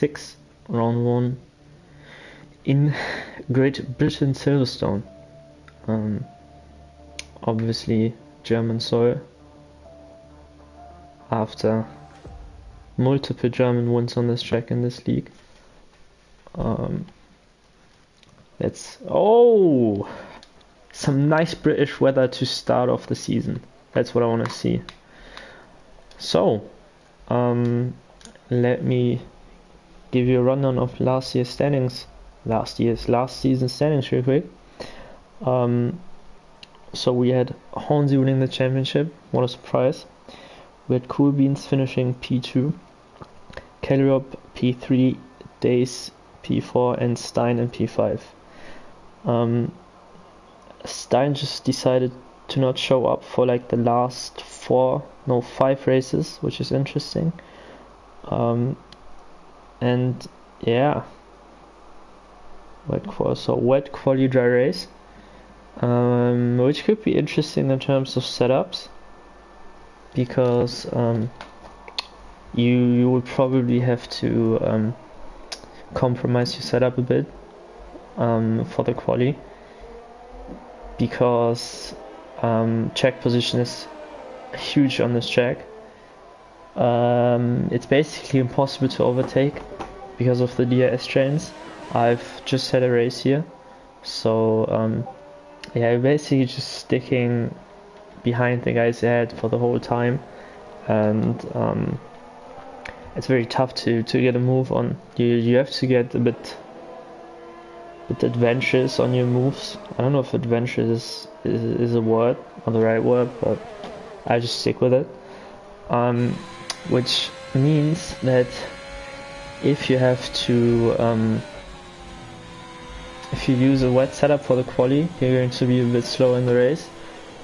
6, round 1 in Great Britain, Silverstone. Obviously German soil after multiple German wins on this track in this league. Some nice British weather to start off the season. That's what I want to see. So, let me give you a rundown of last season's standings real quick. So we had Hornsey winning the championship. What a surprise. We had Cool Beans finishing P2, Kellyop P3, Days P4, and Stein in P5. Stein just decided to not show up for like the last 5 races, which is interesting. And yeah, wet quali dry race, which could be interesting in terms of setups, because you would probably have to compromise your setup a bit for the quali, because track position is huge on this track. It's basically impossible to overtake because of the DRS chains. I've just had a race here, so yeah, basically just sticking behind the guys ahead for the whole time, and it's very tough to get a move on. You have to get a bit adventurous on your moves. I don't know if adventurous is a word or the right word, but I just stick with it. Which means that if you have to if you use a wet setup for the quali, you're going to be a bit slow in the race.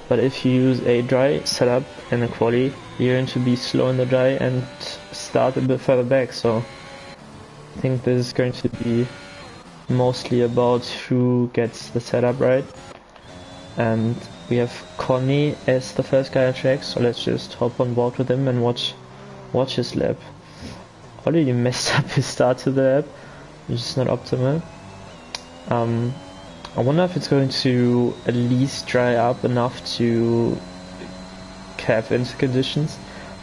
But if you use a dry setup in the quali, you're going to be slow in the dry and start a bit further back. So I think this is going to be mostly about who gets the setup right. And we have Connie as the first guy on track, so let's just hop on board with him and watch his lap. Already messed up his start to the lap, which is not optimal. I wonder if it's going to at least dry up enough to have inter conditions.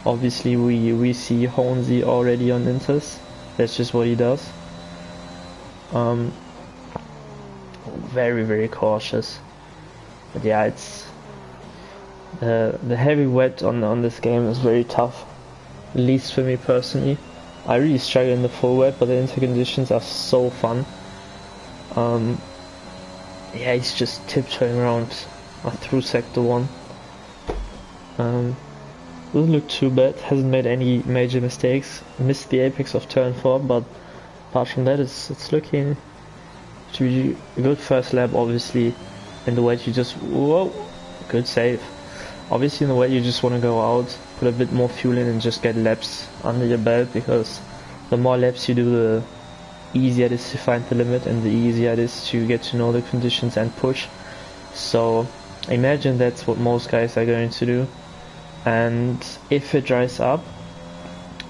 Obviously we see Hornsey already on inters. That's just what he does. Very, very cautious. But yeah, it's the heavy wet on this game is very tough, at least for me personally. I really struggle in the full wet, but the inter conditions are so fun. Yeah, he's just tiptoeing around through sector 1. Doesn't look too bad, hasn't made any major mistakes, missed the apex of turn 4, but apart from that it's looking to be a good first lap. Obviously in the wet you just, good save. Obviously in the wet you just want to go out, put a bit more fuel in and just get laps under your belt, because the more laps you do, the easier it is to find the limit and the easier it is to get to know the conditions and push. So I imagine that's what most guys are going to do. And if it dries up,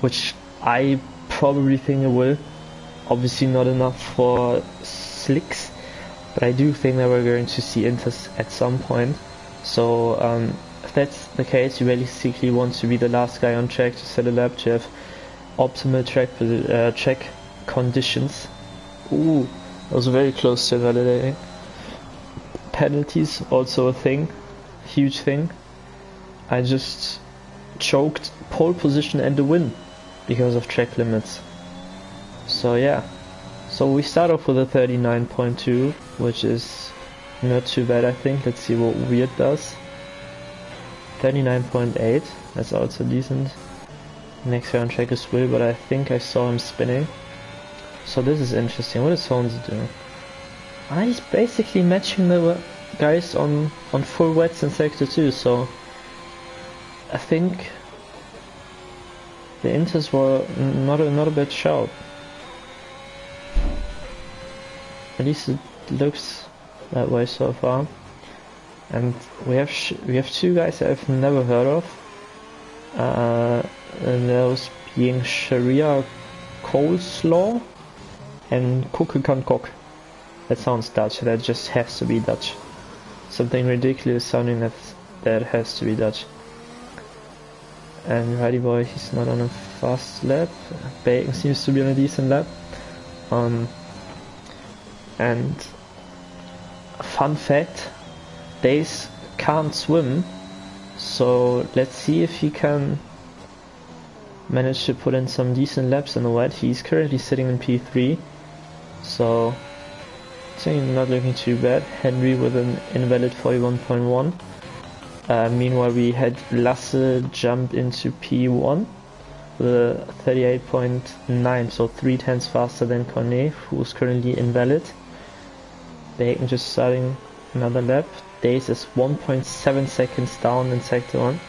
which I probably think it will, obviously not enough for slicks, but I do think that we're going to see inters at some point. So if that's the case, you basically want to be the last guy on track to set a lap, to have optimal track conditions. Ooh, that was very close to validating. Penalties, also a thing, huge thing. I just choked pole position and the win because of track limits. So yeah, so we start off with a 39.2, which is not too bad, I think. Let's see what Weird does. 39.8, that's also decent. Next guy on track is Will, but I think I saw him spinning. So this is interesting. What is Hornsey doing? He's basically matching the guys on full wets in sector 2, so I think the inters were not a bad shout. At least it looks that way so far. And we have 2 guys I've never heard of, and those being Sharia coleslaw and koek. That sounds Dutch, that just has to be Dutch. Something ridiculous sounding that has to be Dutch. And Righty Boy, he's not on a fast lap. Bacon seems to be on a decent lap. And fun fact, Dace can't swim, so let's see if he can manage to put in some decent laps in the wet. He's currently sitting in P3, so I think not looking too bad. Henry with an invalid 41.1. Meanwhile, we had Lasse jump into P1 with a 38.9, so 3/10 faster than Cornet, who's currently invalid. Bacon just starting another lap. Dace is 1.7 seconds down in sector 1.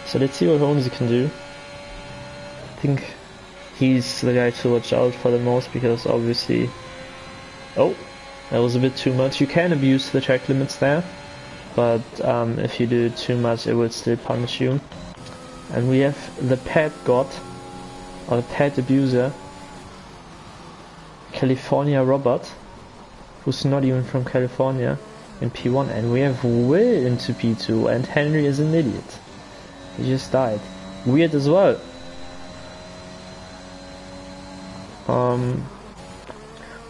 So let's see what Holmesy can do. I think he's the guy to watch out for the most, because obviously... Oh, that was a bit too much. You can abuse the track limits there, but if you do too much, it will still punish you. And we have the pet god, or the pet abuser, California Robert, who's not even from California, in P1, and we have Will into P2, and Henry is an idiot. He just died. Weird as well.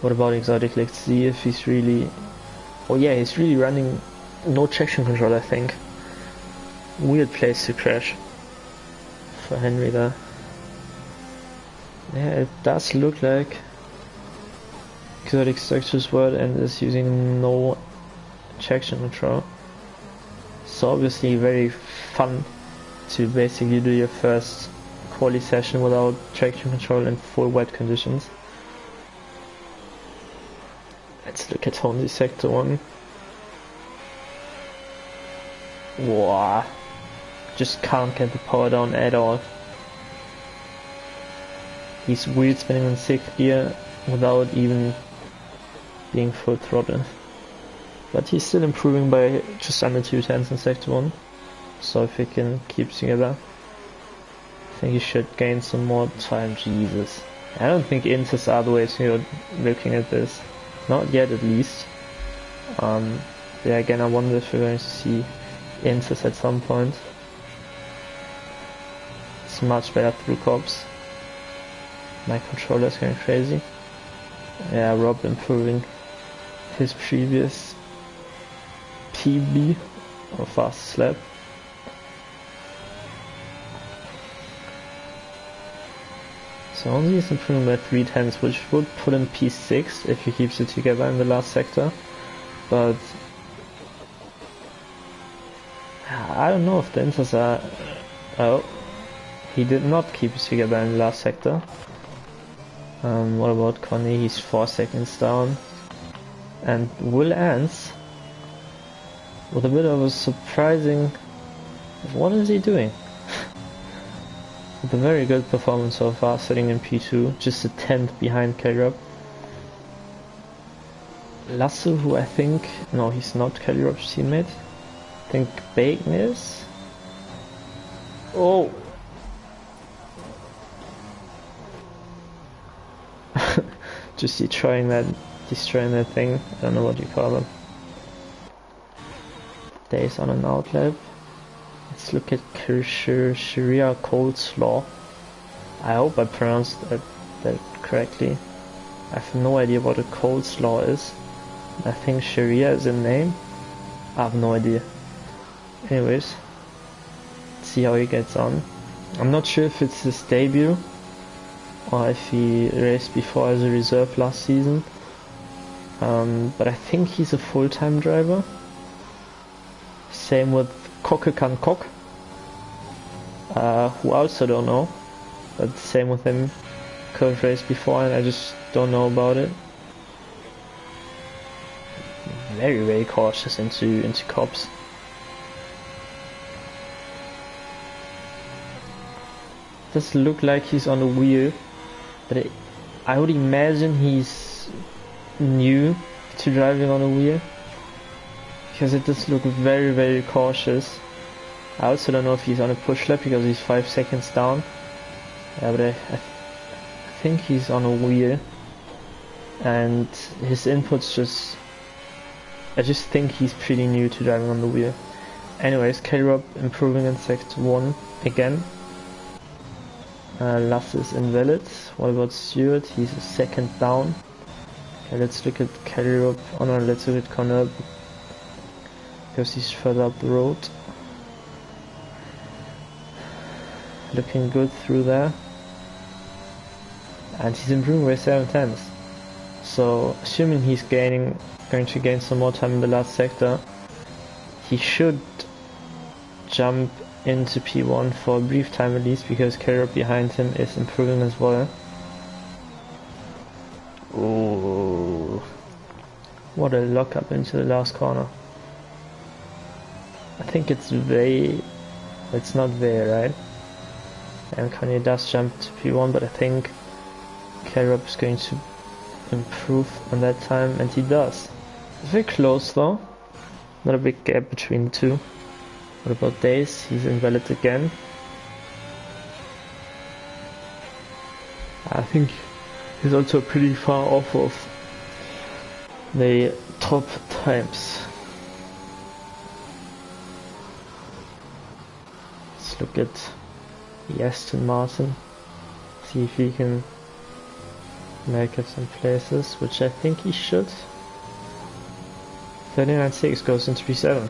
What about Exotic? Let's see if he's really... Oh yeah, he's really running no traction control, I think. Weird place to crash for Henry there. Yeah, it does look like Exotic stuck to his word and is using no traction control. So obviously very fun to basically do your first quali session without traction control in full wet conditions. Let's look at Holmesy sector 1. Wow, just can't get the power down at all. He's weird spinning in 6th gear without even being full throttle. But he's still improving by just under 2/10 in sector 1. So if he can keep together, I think he should gain some more time. Jesus. I don't think Inters are the way to go looking at this. Not yet, at least. Yeah, again, I wonder if we're going to see Inters at some point. It's much better through cops. My controller's going crazy. Yeah, Rob improving his previous PB, or fastest lap. So only is improving by 3/10, which would put him P6 if he keeps it together in the last sector. But I don't know if the Inters are... Oh, he did not keep it together in the last sector. What about Connie? He's 4 seconds down. And Will Ants with a bit of a surprising... What is he doing? With a very good performance so far, sitting in P2, just a 10th behind K-Rob. Lasse, who I think... No, he's not K-Rob's teammate. I think Bacon is. Oh! Just destroying that thing. I don't know what you call them. Days on an outlap. Let's look at Sharia Coleslaw. I hope I pronounced that correctly. I have no idea what a coleslaw is. I think Sharia is a name. I have no idea. Anyways, let's see how he gets on. I'm not sure if it's his debut or if he raced before as a reserve last season. But I think he's a full-time driver. Same with Kock, who I also don't know, but same with him. Could race before and I just don't know about it. Very cautious into cops. Does look like he's on a wheel, but I would imagine he's new to driving on a wheel, because it does look very cautious. I also don't know if he's on a push lap because he's 5 seconds down. Yeah, but I think he's on a wheel, and his inputs just... I just think he's pretty new to driving on the wheel. Anyways, K-Rob improving in Sector 1 again. Lasse is invalid. What about Stewart? He's a second down. Okay, let's look at K-Rob. Oh no, let's look at Connor, because he's further up the road. Looking good through there. And he's improving by 7 tenths. So, assuming he's going to gain some more time in the last sector, he should jump into P1 for a brief time at least, because K-Rob behind him is improving as well. Ooh, what a lock up into the last corner. I think it's Vey, it's not Vey, right? And Kanye does jump to P1, but I think K-Rob is going to improve on that time, and he does. It's very close though, not a big gap between the two. What about Days? He's invalid again. I think he's also pretty far off of the top times. Let's look at the Aston Martin, see if he can make it some places, which I think he should. 39.6 goes into P7.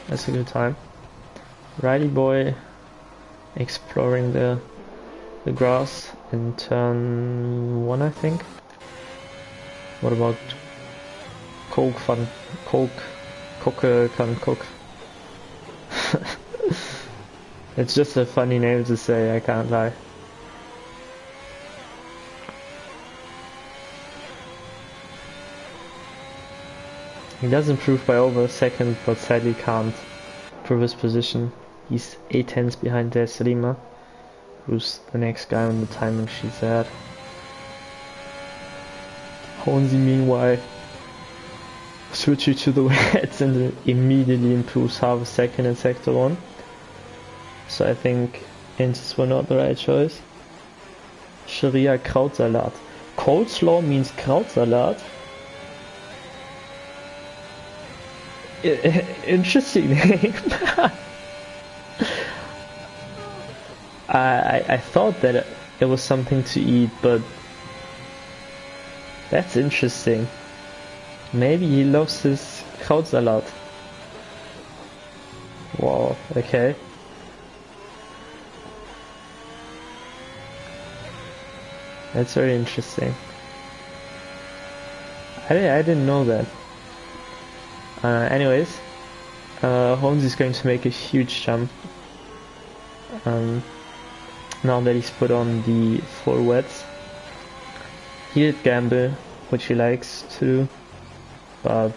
That's a good time. Riley Boy exploring the grass in turn 1, I think. What about Coke Fun? Coke can cook. It's just a funny name to say, I can't lie. He does improve by over a second, but sadly can't improve his position. He's 8 tenths behind Der Selima, who's the next guy on the timing sheet's at. Hornsey meanwhile switching to the wets and immediately improves half a second in Sector 1. So I think Ints were not the right choice. Sharia Krautsalat. Coleslaw means Krautsalat? Interesting name. I thought that it was something to eat, but that's interesting. Maybe he loves his Krautsalat. Wow, okay. That's very interesting. I didn't know that. Anyways, Holmes is going to make a huge jump. Now that he's put on the 4 wets. He did gamble, which he likes to do, but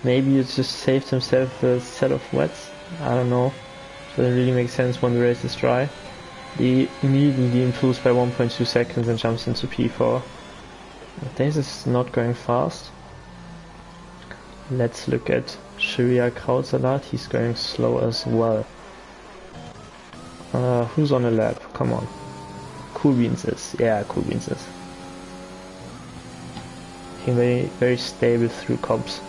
maybe he just saved himself a set of wets. I don't know. Doesn't really make sense when the race is dry. He immediately improves by 1.2 seconds and jumps into P4. This is not going fast. Let's look at Sharia Krautsalat. He's going slow as well. Who's on a lap? Come on. Cool Beans is. Yeah, Cool Beans is. He's very, very stable through comps.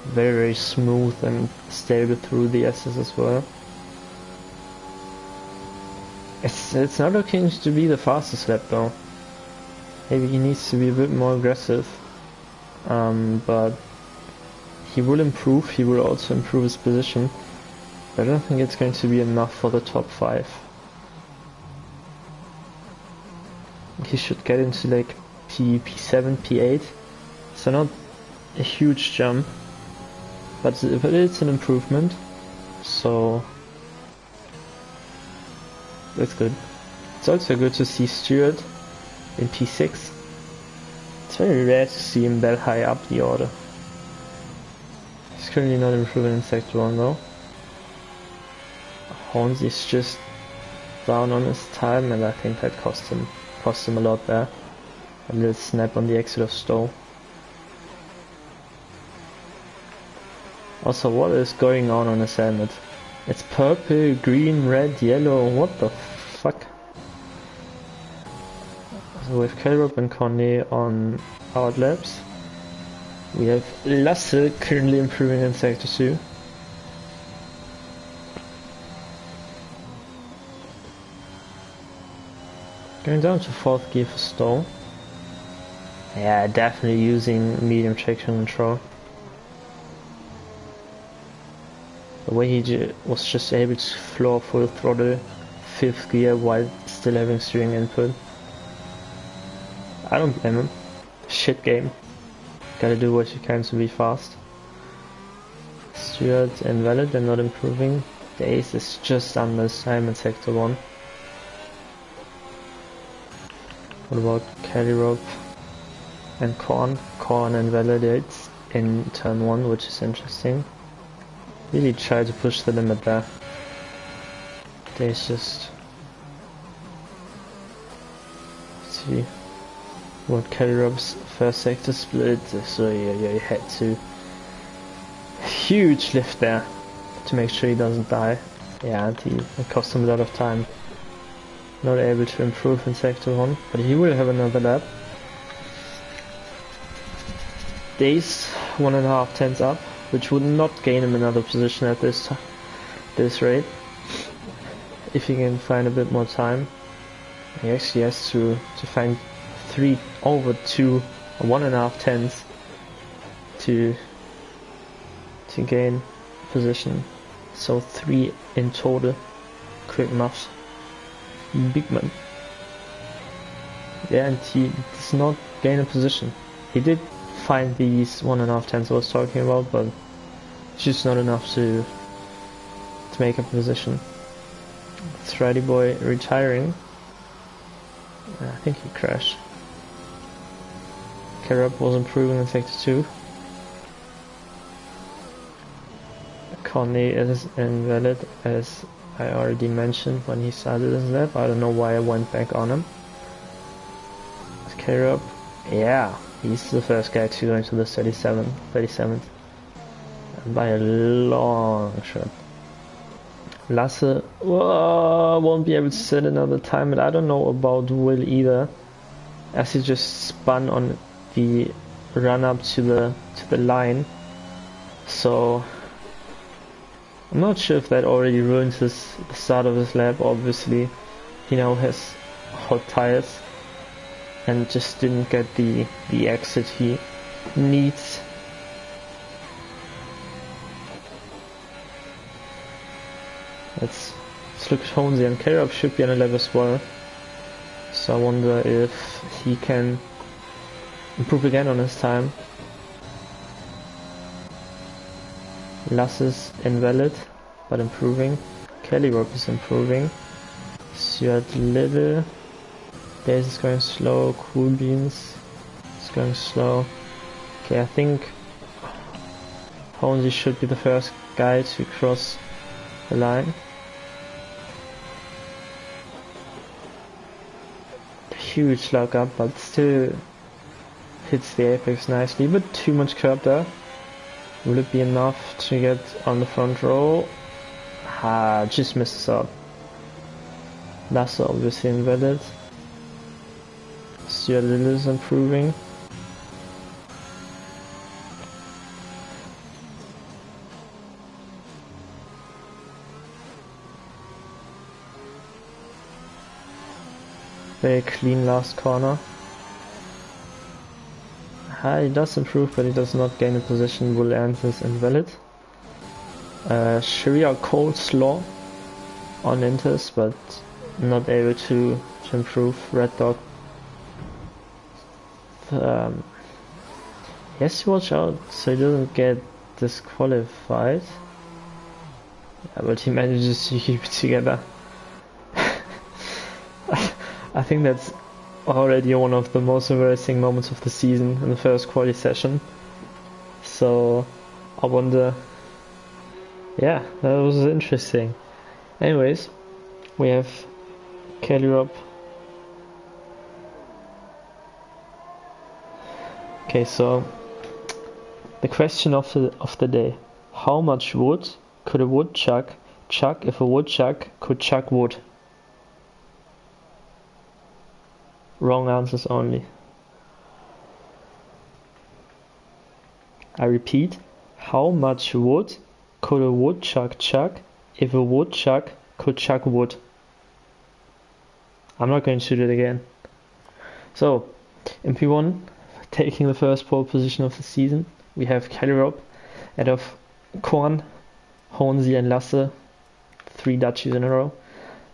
Very, very smooth and stable through the S's as well. It's not looking to be the fastest lap though. Maybe he needs to be a bit more aggressive. But he will improve. He will also improve his position. But I don't think it's going to be enough for the top 5. He should get into like P7, P8. So not a huge jump, but it's an improvement. So that's good. It's also good to see Stewart in P6. It's very rare to see him that high up the order. He's currently not improving in Sector 1 though. Horns is just down on his time, and I think that cost him a lot there. A little snap on the exit of Stowe. Also, what is going on his helmet? It's purple, green, red, yellow, what the fuck? So with Caleb and Connie on outlets. We have Lasse currently improving in Sector 2. Going down to 4th gear for Stowe. Yeah, definitely using medium traction control. The way he was just able to floor full throttle 5th gear while still having steering input. I don't blame him. Shit game. Gotta do what you can to be fast. Stuart and Valid are not improving. The ace is just under Simon in Sector 1. What about Kelly Rope and Korn? Korn and Validates in turn 1, which is interesting. Really try to push the limit there. There's just... Let's see what Kelly Rope's first sector split, so yeah, you had to... Huge lift there to make sure he doesn't die. Yeah, and it cost him a lot of time. Not able to improve in sector 1, but he will have another lap. Days 1.5 tenths up, which would not gain him another position at this rate. If he can find a bit more time, he actually has to find 3 over 2 or 1.5 tenths to gain position. So 3 in total. Quick maths. Big man. Yeah, and he does not gain a position. He did find these 1.5 tenths I was talking about, but it's just not enough to make a position. It's Righty Boy retiring. I think he crashed. Karab was improving in sector 2. Connie is invalid, as I already mentioned when he started his lap. I don't know why I went back on him. Karab, yeah, he's the first guy to go into the 37th. By a long shot. Lasse won't be able to set another time, and I don't know about Will either, as he just spun on the run up to the line. So I'm not sure if that already ruined the start of his lap. Obviously, he now has hot tires and just didn't get the exit he needs. Let's look at Honzi, and Karab should be on a lap as well. So I wonder if he can improve again on his time. Lasse's invalid, but improving. Kelly Rope is improving. Stuart Little. Days is going slow. Cool Beans is going slow. Okay, I think Honzi should be the first guy to cross the line. Huge lock up, but still hits the apex nicely, but too much curb there. Will it be enough to get on the front row? Just misses out. Lasse obviously invalid. Stuart Little is improving. Very clean last corner. He does improve, but he does not gain a position. Will Anthony's invalid. Sharia Coleslaw on Inters, but not able to improve. Red Dog. He has to watch out so he doesn't get disqualified. Yeah, but he manages to keep it together. I think that's already one of the most embarrassing moments of the season in the first quali session. So I wonder, yeah, that was interesting. Anyways, we have Kelly Rob. Okay, so the question of the day: how much wood could a woodchuck chuck if a woodchuck could chuck wood? Wrong answers only. I repeat, how much wood could a woodchuck chuck if a woodchuck could chuck wood? I'm not going to do it again. So, in P1, taking the first pole position of the season, we have Kelly ahead of Korn, Hornsey and Lasse, 3 Dutchies in a row.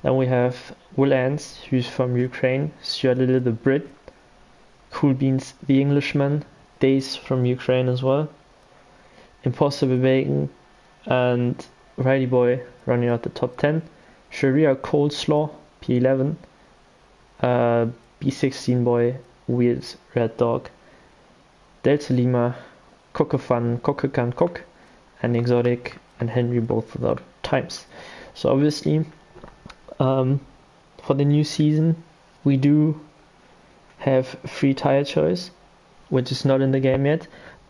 Then we have Will Ants, who's from Ukraine, Stuart Little the Brit, Cool Beans the Englishman, Days from Ukraine as well, Impossible Bacon and Righty Boy running out the top 10, Sharia Coleslaw, P11, B16 Boy, Weird Red Dog, Delta Lima, Cockafun, Cockacan Cock, and Exotic and Henry both without times. So obviously, for the new season, we do have free tire choice, which is not in the game yet,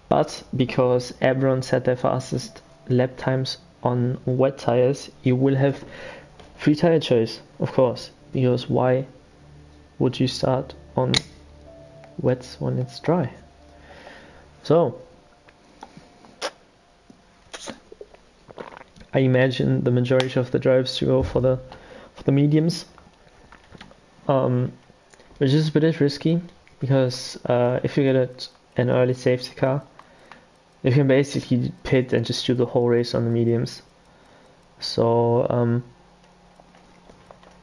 but because everyone set their fastest lap times on wet tires, you will have free tire choice, of course, because why would you start on wets when it's dry? So I imagine the majority of the drivers to go for the mediums, which is a bit risky because if you get an early safety car, you can basically pit and just do the whole race on the mediums. So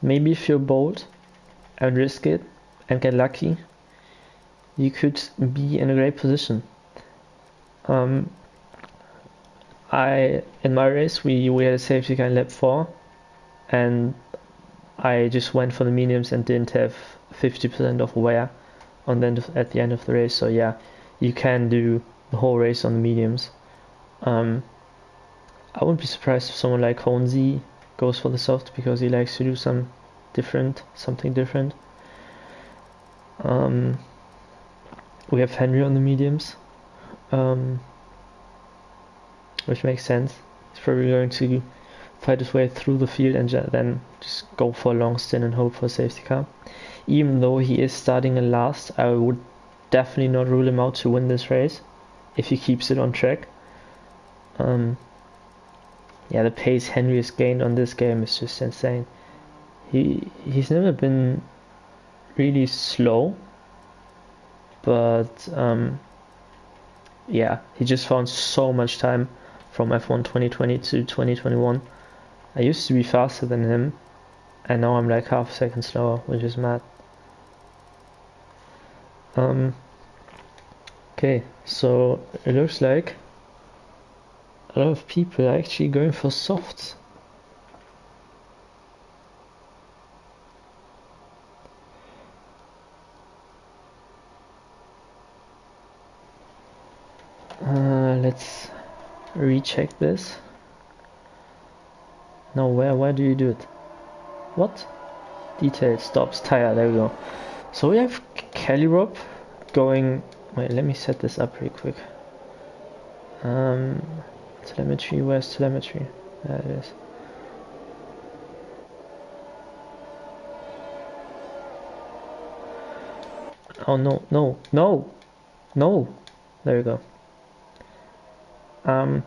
maybe if you're bold and risk it and get lucky, you could be in a great position. In my race we had a safety car in lap 4 and I just went for the mediums and didn't have 50% of wear at the end of the race. So yeah, you can do the whole race on the mediums. I wouldn't be surprised if someone like Hornsey goes for the soft because he likes to do something different. We have Henry on the mediums, which makes sense. He's probably going to fight his way through the field and then just go for a long stint and hope for a safety car. Even though he is starting in last, I would definitely not rule him out to win this race if he keeps it on track. Yeah, the pace Henry has gained on this game is just insane. He's never been really slow, but yeah, he just found so much time from F1 2020 to 2021. I used to be faster than him, and now I'm like half a second slower, which is mad. Okay, so it looks like a lot of people are actually going for softs. Let's recheck this. No, where do you do it? What? Detail, stops, tire, there we go. So we have Kelly going, wait, let me set this up real quick. Telemetry, where's telemetry? There it is. Oh no, there we go. So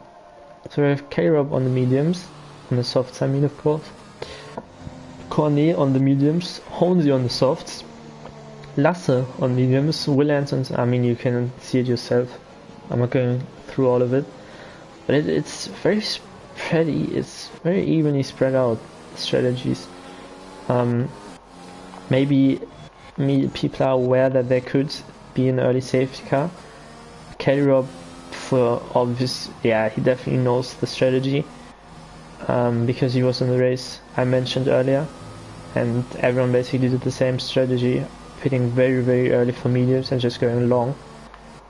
we have K-Rob on the mediums, on the softs I mean of course. Cornet on the mediums, Hornsey on the softs, Lasse on mediums, Will Ansons, I mean you can see it yourself. I'm not going through all of it. But it's very spready, it's very evenly spread out, strategies. Maybe people are aware that there could be an early safety car. K-Rob, for obvious, yeah, he definitely knows the strategy because he was in the race I mentioned earlier, and everyone basically did the same strategy, pitting very, very early for mediums and just going long.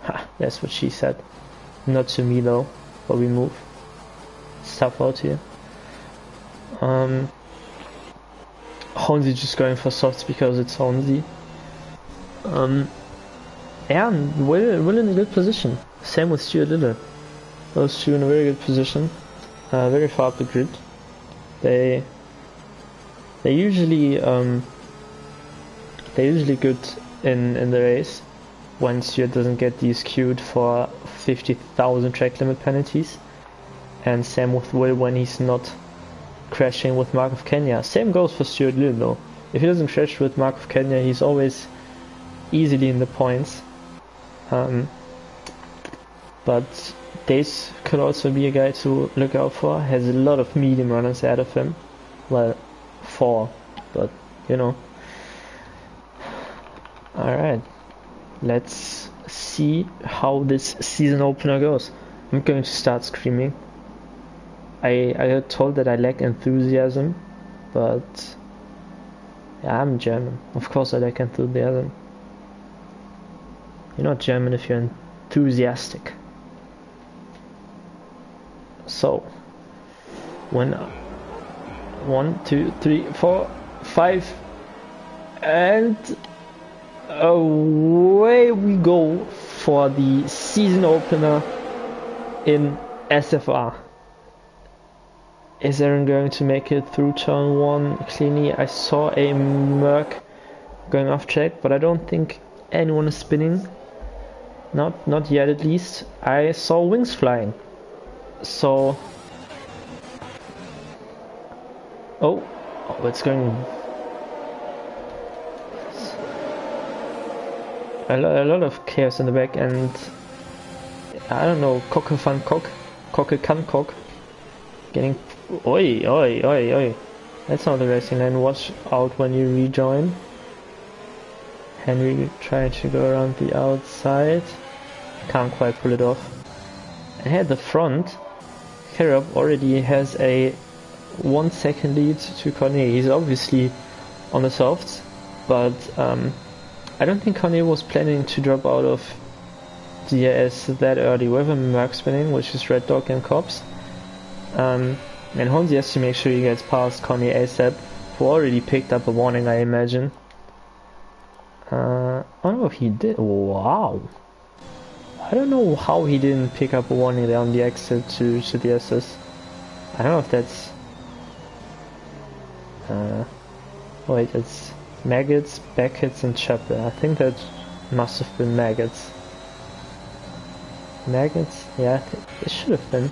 Ha, that's what she said. Not to me though, but we move. It's tough out here. Hornsey just going for softs because it's Hornsey. Yeah, Will in a good position. Same with Stuart Little. Those two in a very good position, very far up the grid. They usually they're usually good in the race when Stewart doesn't get DSQ'd for 50,000 track limit penalties, and same with Will when he's not crashing with Mark of Kenya. Same goes for Stuart Lill though. If he doesn't crash with Mark of Kenya, he's always easily in the points. But Dace could also be a guy to look out for. Has a lot of medium runners ahead of him. Well, 4, but you know. Alright, let's see how this season opener goes. I'm going to start screaming. I got told that I lack enthusiasm, but yeah, I'm German. Of course I lack enthusiasm. You're not German if you're enthusiastic. So, 1, 2, 3, 4, 5, and away we go for the season opener in SFR. Is Aaron going to make it through turn 1 cleanly? I saw a Merc going off track, but I don't think anyone is spinning. Not yet at least. I saw wings flying. So... Oh, it's going... A lot of chaos in the back, and... I don't know, Kocke van Kok. Kocke kan Kok. Getting... Oi, oi, oi, oi. That's not the racing line. Watch out when you rejoin. Henry trying to go around the outside. Can't quite pull it off. And here at the front, Kerop already has a 1 second lead to Cornet. He's obviously on the softs, but I don't think Cornet was planning to drop out of DRS that early. We have a Merc spinning, which is Red Dog and Cops. And Honzi has to make sure he gets past Connie ASAP, who already picked up a warning, I imagine. Oh no, he did. Wow. I don't know how he didn't pick up a warning there on the exit to the SS. I don't know if that's... wait, it's Maggots, Beckett's and Chapel. I think that must have been Maggots. Maggots? Yeah, it should have been.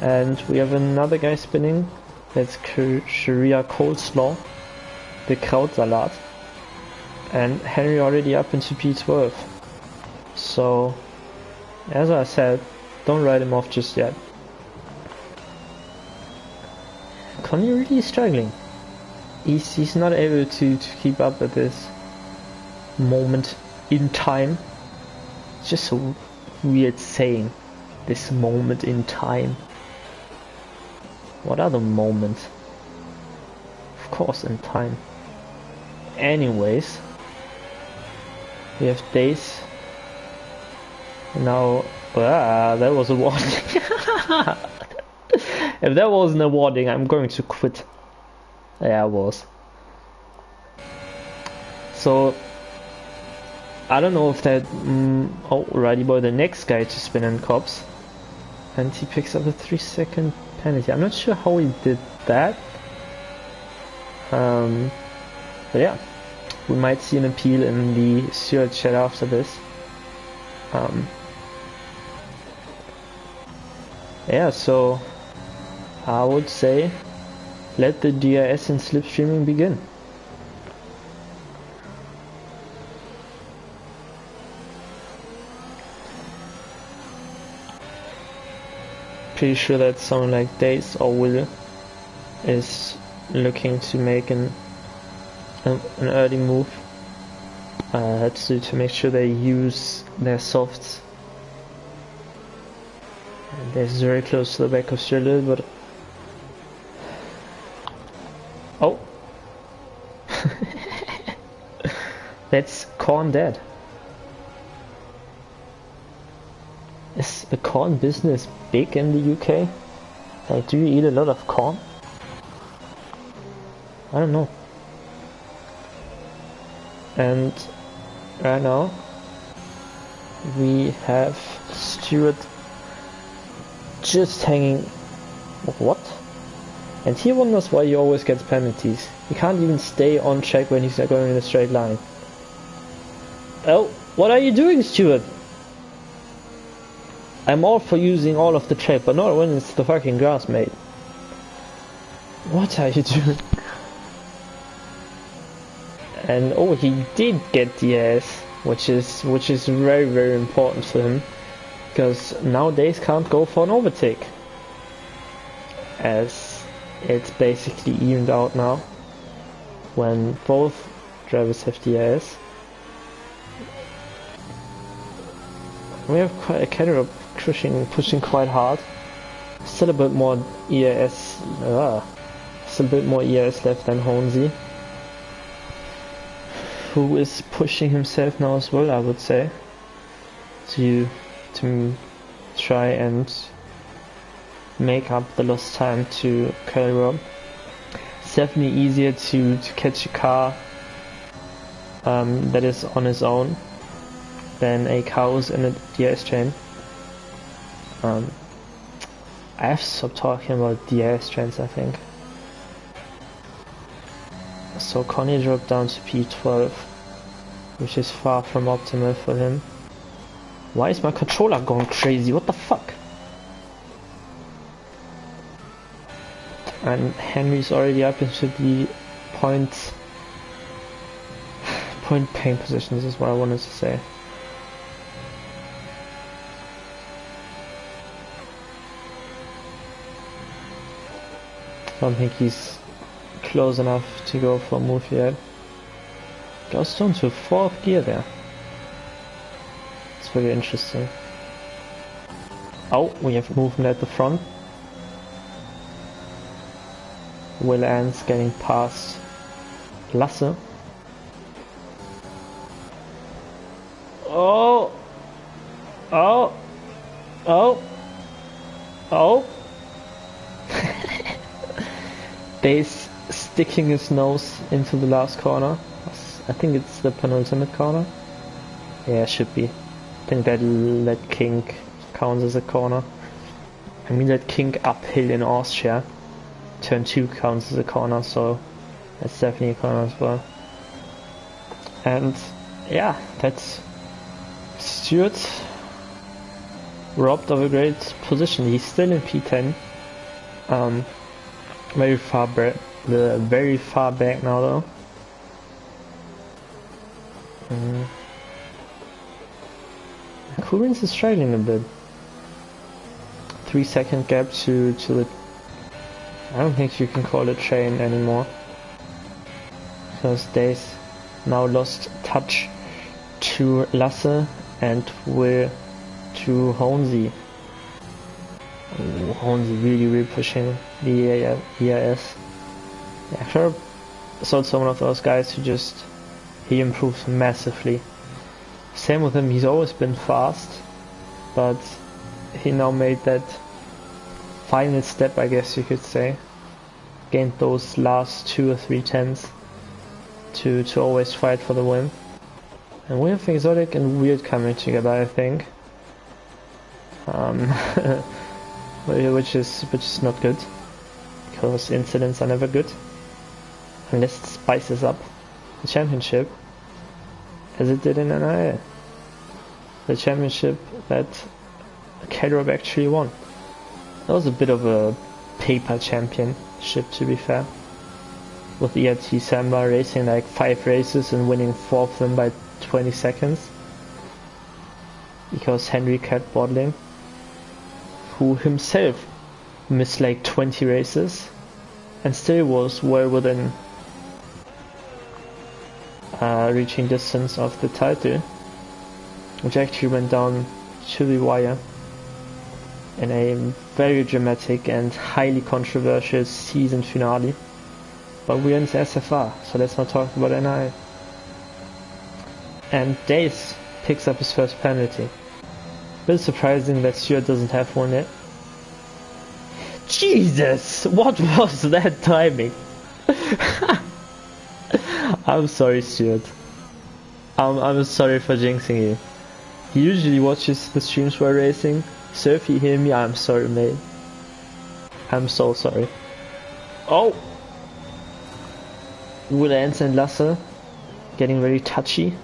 And we have another guy spinning. That's Sharia Coleslaw, the Krautsalat. And Henry already up into P12. So, as I said, don't write him off just yet. Connie really struggling. He's not able to keep up with this moment in time. It's just a weird saying, this moment in time. What other moment? Of course in time. Anyways, we have days. Now, that was a warning. If that wasn't a warning, I'm going to quit. Yeah, I was. So, I don't know if that... oh, Righty Boy, the next guy to spin in Cops. And he picks up a 3-second penalty. I'm not sure how he did that. But yeah, we might see an appeal in the Stewart chat after this. Yeah, so I would say let the DRS and slipstreaming begin. Pretty sure that someone like Dace or Will is looking to make an early move to make sure they use their softs. And this is very close to the back of Shirley, but oh, that's corn dead. Is the corn business big in the UK? Like, do you eat a lot of corn? I don't know. And right now we have Stewart just hanging. What? And he wonders why he always gets penalties. He can't even stay on track when he's not going in a straight line. Oh, what are you doing, Stuart? I'm all for using all of the track, but not when it's the fucking grass, mate. What are you doing? And oh, he did get the ass, which is very, very important for him, because nowadays can't go for an overtake, as it's basically evened out now when both drivers have the ass. We have quite a Kedrup pushing quite hard. Still a bit more EAS, still a bit more EAS left than Honzi, who is pushing himself now as well, I would say, to try and make up the lost time to Kedrup. It's definitely easier to catch a car that is on his own than a car who's in a DRS chain. I have to stop talking about DRS chains, I think. So Connie dropped down to P12, which is far from optimal for him. Why is my controller going crazy? What the fuck? And Henry's already up into the point pain positions, is what I wanted to say. I don't think he's close enough to go for a move yet. Goes down to 4th gear there. It's very interesting. Oh, we have movement at the front. Will Ants getting past Lasse. Oh! Oh! Oh! Oh! Days sticking his nose into the last corner. I think it's the penultimate corner. Yeah, it should be. I think that kink counts as a corner. I mean, that kink uphill in Austria. Turn 2 counts as a corner, so that's definitely a corner as well. And yeah, that's Stuart robbed of a great position. He's still in P10. Very far back now though. Coolins is struggling a bit. 3-second gap to the. I don't think you can call it train anymore, because Days now lost touch to Lasse and we're to Honzi. Honzi really pushing the EAS. Yeah, sure. So it's one of those guys who he improves massively. Same with him, he's always been fast, but he now made that final step, I guess you could say. Gained those last 2 or 3 tenths to always fight for the win. And we have Exotic and Weird coming together, I think. Which is not good, because incidents are never good unless it spices up the championship, as it did in NIL. The championship that Kedrup actually won. That was a bit of a paper championship, to be fair, with ERT Samba racing like 5 races and winning 4 of them by 20 seconds, because Henry kept bottling, who himself missed like 20 races and still was well within reaching distance of the title, which actually went down to the wire in a very dramatic and highly controversial season finale. But we're in the SFR, so let's not talk about NI. And Days picks up his first penalty. Bit surprising that Stuart doesn't have one yet. Jesus! What was that timing? I'm sorry, Stuart. I'm sorry for jinxing you. He usually watches the streams while racing, So if you hear me, I'm sorry, mate. I'm so sorry. Oh! Willans and Lasse getting very touchy.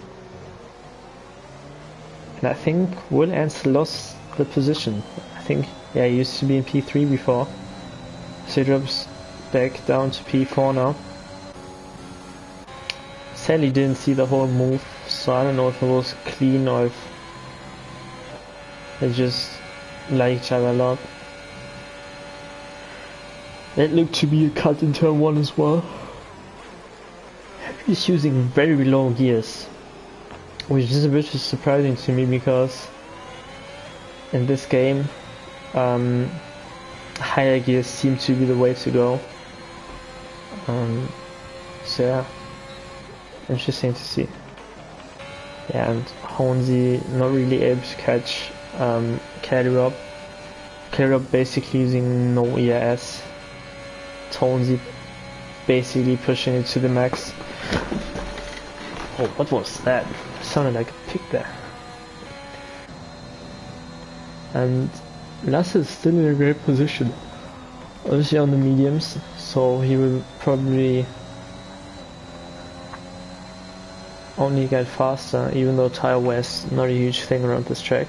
And I think Willans lost the position. I think, yeah, he used to be in P3 before. So he drops back down to P4 now. Sadly didn't see the whole move, so I don't know if it was clean or if they just like each other a lot. That looked to be a cut in turn 1 as well. He's using very low gears, which is a bit surprising to me because in this game higher gears seem to be the way to go. So yeah, interesting to see. Yeah, and Honzi not really able to catch K-Rob. K-Rob basically using no ERS. Honzi basically pushing it to the max. Oh, what was that? It sounded like a pig there. And Lasse is still in a great position. Obviously on the mediums, so he will probably only get faster, even though tire wear is not a huge thing around this track.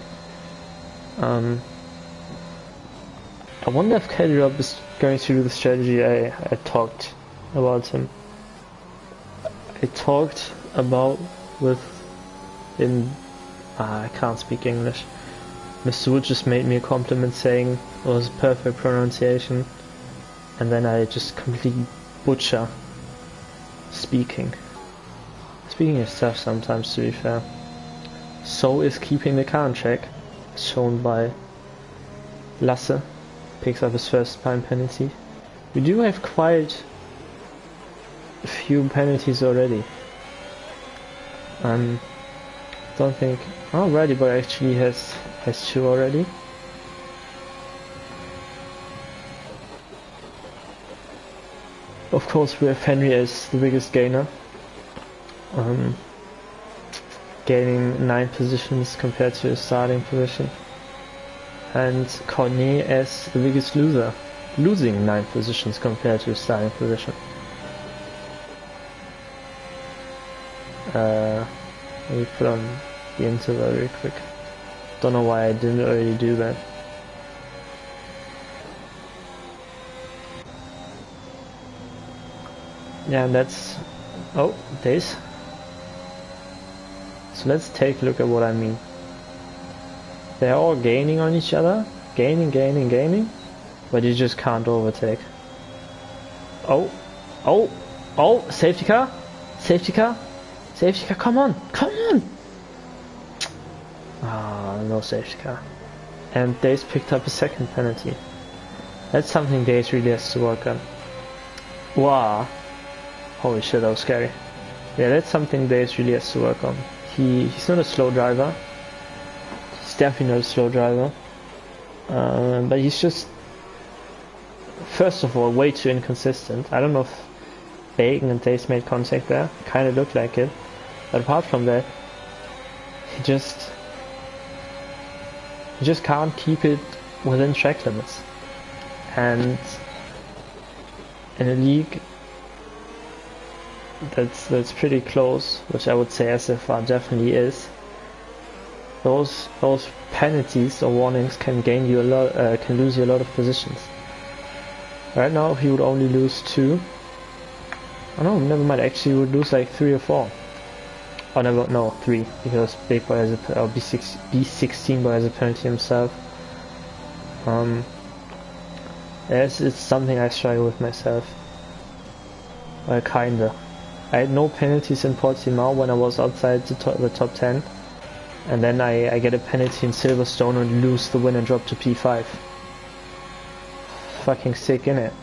I wonder if K-Rob is going to do the strategy I talked about him. I talked about with him. I can't speak English. Mr. Wood just made me a compliment saying it was perfect pronunciation, and then I just completely butcher speaking. Speaking is tough sometimes, to be fair. So is keeping the car on track, shown by Lasse. Picks up his first time penalty. We do have quite a few penalties already. Don't think. Oh, Righty Boy actually has 2 already. Of course, we have Henry as the biggest gainer, gaining 9 positions compared to his starting position, and Cornet as the biggest loser, losing 9 positions compared to his starting position. Let me put on the interval real quick. Don't know why I didn't already do that. Yeah, and that's... oh, days. So let's take a look at what I mean. They're all gaining on each other. Gaining. But you just can't overtake. Oh! Safety car! Come on! Ah, no safety car. And Days picked up a second penalty. That's something Days really has to work on. Wow! Holy shit, that was scary. Yeah, that's something Days really has to work on. He's not a slow driver. He's definitely not a slow driver. But he's just, first of all, way too inconsistent. I don't know if Bacon and Days made contact there. Kinda looked like it. But apart from that, he just can't keep it within track limits. And in a league that's pretty close, which I would say SFR definitely is, those penalties or warnings can gain you a lot, can lose you a lot of positions. Right now he would only lose 2. Oh no, never mind. Actually, he would lose like 3 or 4. Oh no, 3, because Big Boy has a or B16 Boy has a penalty himself. Yes, it's something I struggle with myself. Kinda. I had no penalties in Portimao when I was outside the top 10, and then I get a penalty in Silverstone and lose the win and drop to P5. Fucking sick, innit?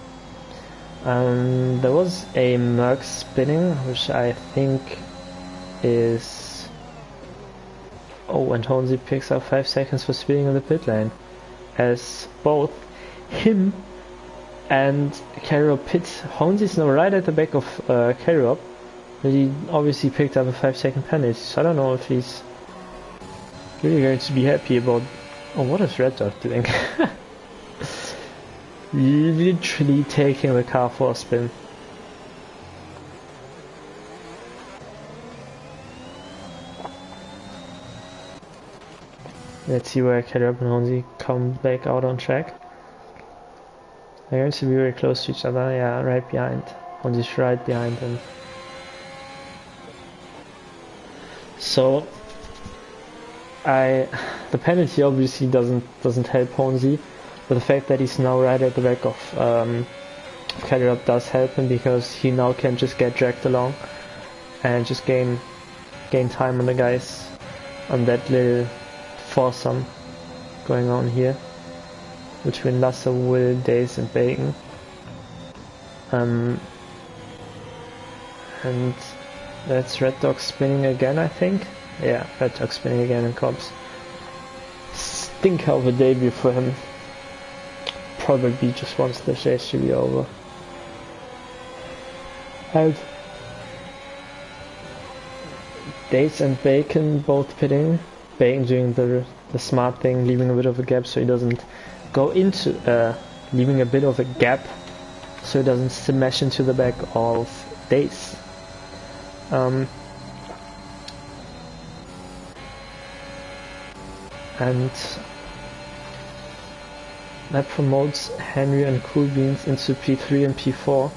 There was a Merc spinning, which I think is... oh, and Honzi picks up 5 seconds for spinning in the pit lane, as both him and K-Rob pit. Honzi's now right at the back of K-Rob, but he obviously picked up a 5-second penalty, so I don't know if he's really going to be happy about Oh, what is Red Dog doing? Literally taking the car for a spin. Let's see where Caleb and Honzi come back out on track. They're going to be very close to each other, yeah, right behind. Honzi's right behind him. So the penalty obviously doesn't help Honzi, but the fact that he's now right at the back of Caleb does help him, because he now can just get dragged along and just gain time on the guys on that little foursome going on here between Lasser, Will, Daze and Bacon. And that's Red Dog spinning again, I think. Yeah, Red Dog spinning again in Cops. Stinker of a debut for him. Probably just wants the chase to be over. And Daze and Bacon both pitting. Bacon doing the smart thing, leaving a bit of a gap so he doesn't go into, leaving a bit of a gap so he doesn't smash into the back of Daze. And that promotes Henry and Cool Beans into P3 and P4.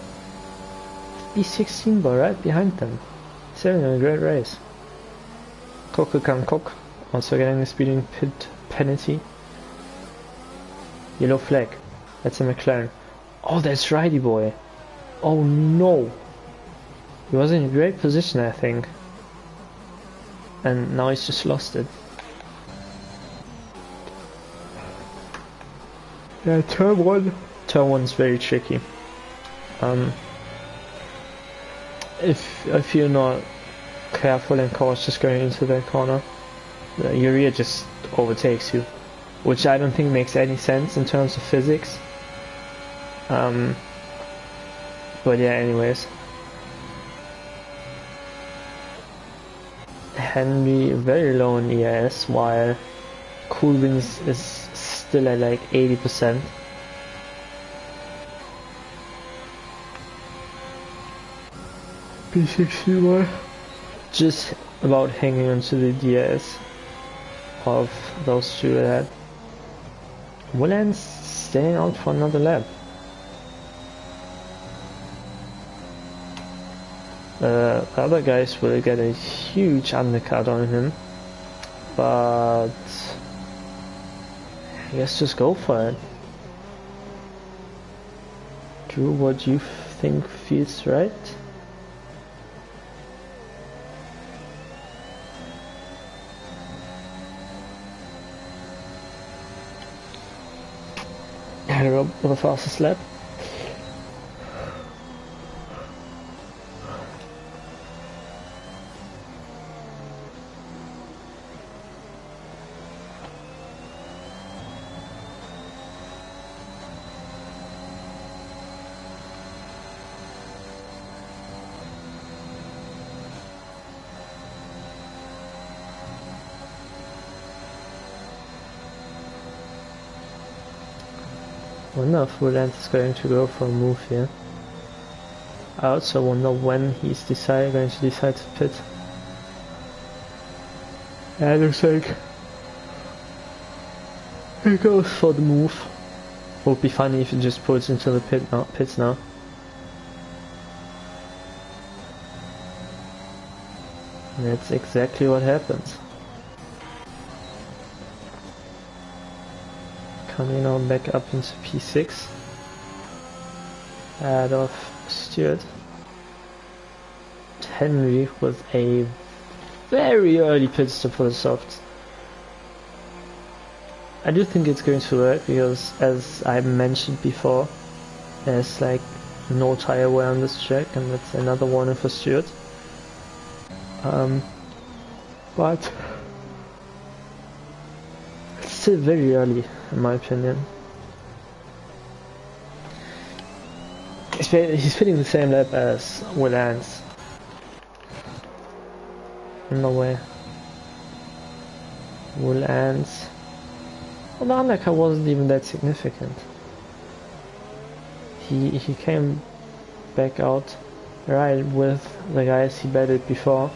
B16 bar right behind them. He's having a great race. Cook also getting a speeding pit penalty. Yellow flag. That's a McLaren. Oh, that's Righty Boy. Oh no. He was in a great position, I think. And now he's just lost it. Yeah, turn one's very tricky. If you're not careful and cautious going into that corner, your rear just overtakes you, which I don't think makes any sense in terms of physics. But yeah, anyways. Henry very low in EIS, while Coolbins is still at like 80%. P61 just about hanging onto the DRS of those two ahead. Willan's staying out for another lap. The other guys will get a huge undercut on him, but I guess just go for it. Drew, what do you think feels right? Header up with a fastest lap. I wonder if Roland is going to go for a move here. I also wonder when he's going to decide to pit. Yeah, it looks like he goes for the move. Would be funny if he just puts into the pits now. And that's exactly what happens. Coming now back up into P6. Ahead of Stewart. Henry with a very early pit stop for the softs. I do think it's going to work because, as I mentioned before, there's like no tire wear on this track, and that's another warning for Stewart. But it's still very early, in my opinion. He's fitting the same lap as Will Ants. No way. Will Ants Well, the undercut wasn't even that significant. He came back out right with the guys he battled before,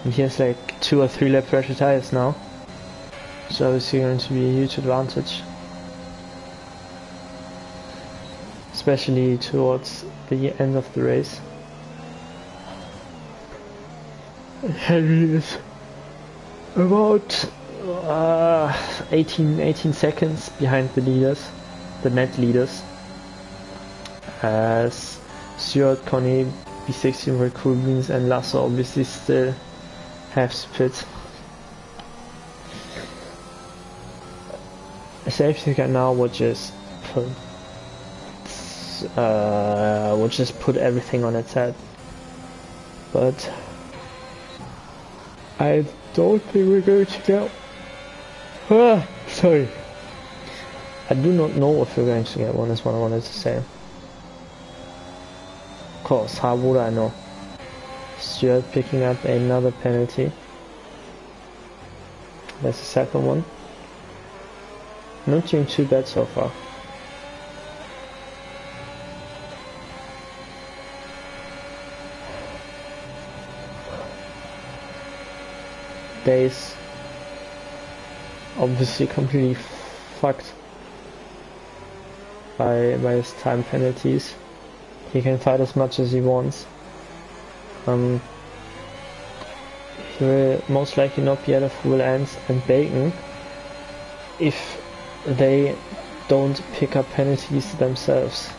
and he has like 2 or 3 lap pressure tires now, so obviously going to be a huge advantage, especially towards the end of the race. Henry is about 18 seconds behind the leaders, the net leaders, as Stuart, Connie, B16 for Cool Beans and Lasso obviously still have split. A safety car now would just put everything on its head, but I don't think we're going to get. Sorry. I do not know if we're going to get one, is what I wanted to say. Of course, how would I know? Stuart picking up another penalty. That's the second one. Not doing too bad so far. Days obviously completely fucked by his time penalties. He can fight as much as he wants. He will most likely not be out of Will Ants and Bacon if they don't pick up penalties themselves.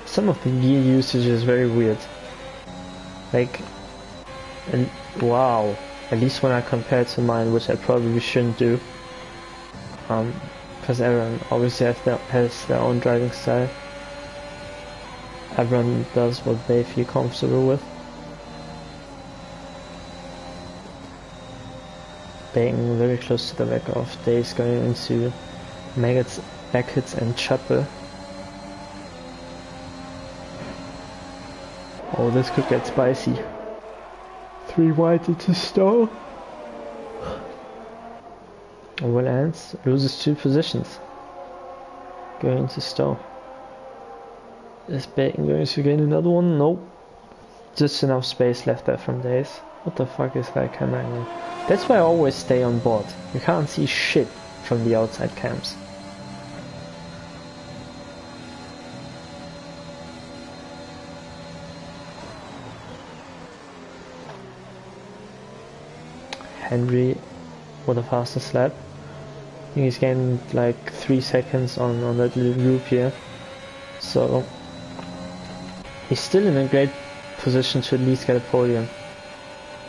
Some of the gear usage is very weird. Like, and wow, at least when I compare to mine, which I probably shouldn't do. Because everyone obviously has their own driving style. Everyone does what they feel comfortable with. Bacon very close to the back of Days going into Maggots, Beckett and Chapel. Oh, this could get spicy. 3 wide into Stowe. Will Ants loses 2 positions. Going to Stowe. Is Bacon going to gain another one? Nope. Just enough space left there from Days. What the fuck is that camera angle? That's why I always stay on board. You can't see shit from the outside cams. Henry with the fastest lap. I think he's gained like 3 seconds on that little group here. So he's still in a great position to at least get a podium.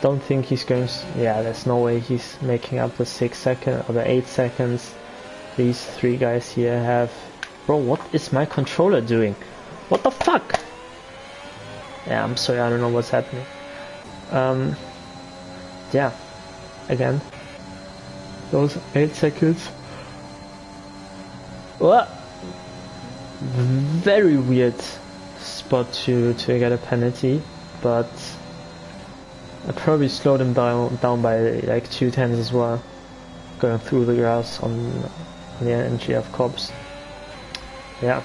Don't think he's going to, yeah, there's no way he's making up the 6 seconds or the 8 seconds these 3 guys here have. Bro, what is my controller doing? What the fuck? Yeah, I'm sorry, I don't know what's happening. Yeah. Again, those 8 seconds. What? Very weird spot to get a penalty, but I probably slowed him down by like 2/10 as well, going through the grass on the entry of cops. Yeah,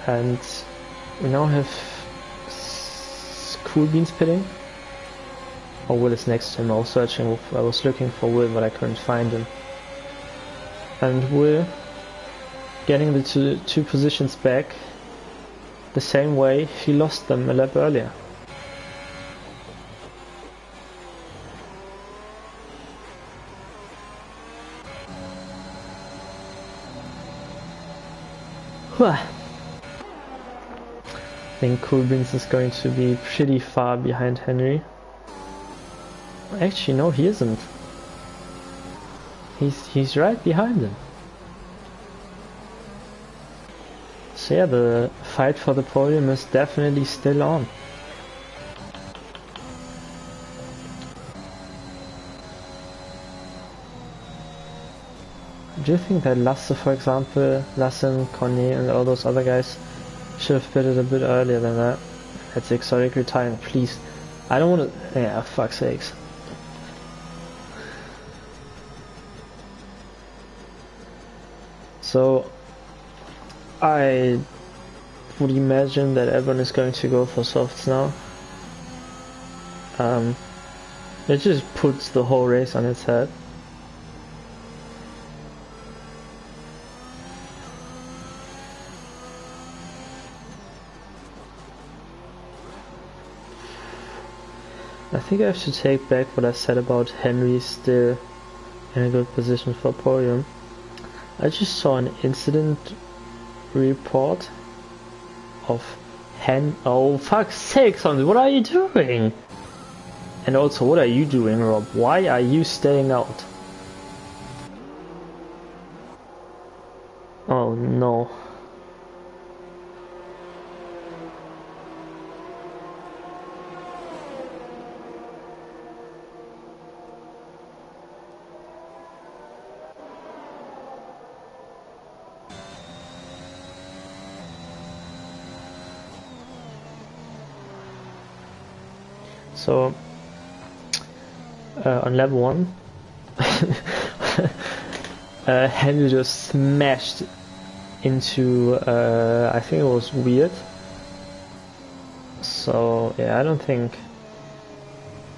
and we now have Cool Beans pitting. Oh, Will is next to him. I was looking for Will, but I couldn't find him. And Will getting the two positions back the same way he lost them a lap earlier. I think Cool Beans is going to be pretty far behind Henry. Actually, no, he isn't. He's right behind him. So yeah, the fight for the podium is definitely still on. Do you think that Lasse, for example, Lasse, Conny and all those other guys should have pitted a bit earlier than that? That's exotic retirement, please. I don't want to. Yeah, fuck's sakes. So, I would imagine that everyone is going to go for softs now. It just puts the whole race on its head. I think I have to take back what I said about Henry still in a good position for podium. I just saw an incident report of oh fuck's sake, Sonny, what are you doing? And also, what are you doing, Rob? Why are you staying out? Oh no. So, on level 1, Henry just smashed into, I think it was weird. So, yeah, I don't think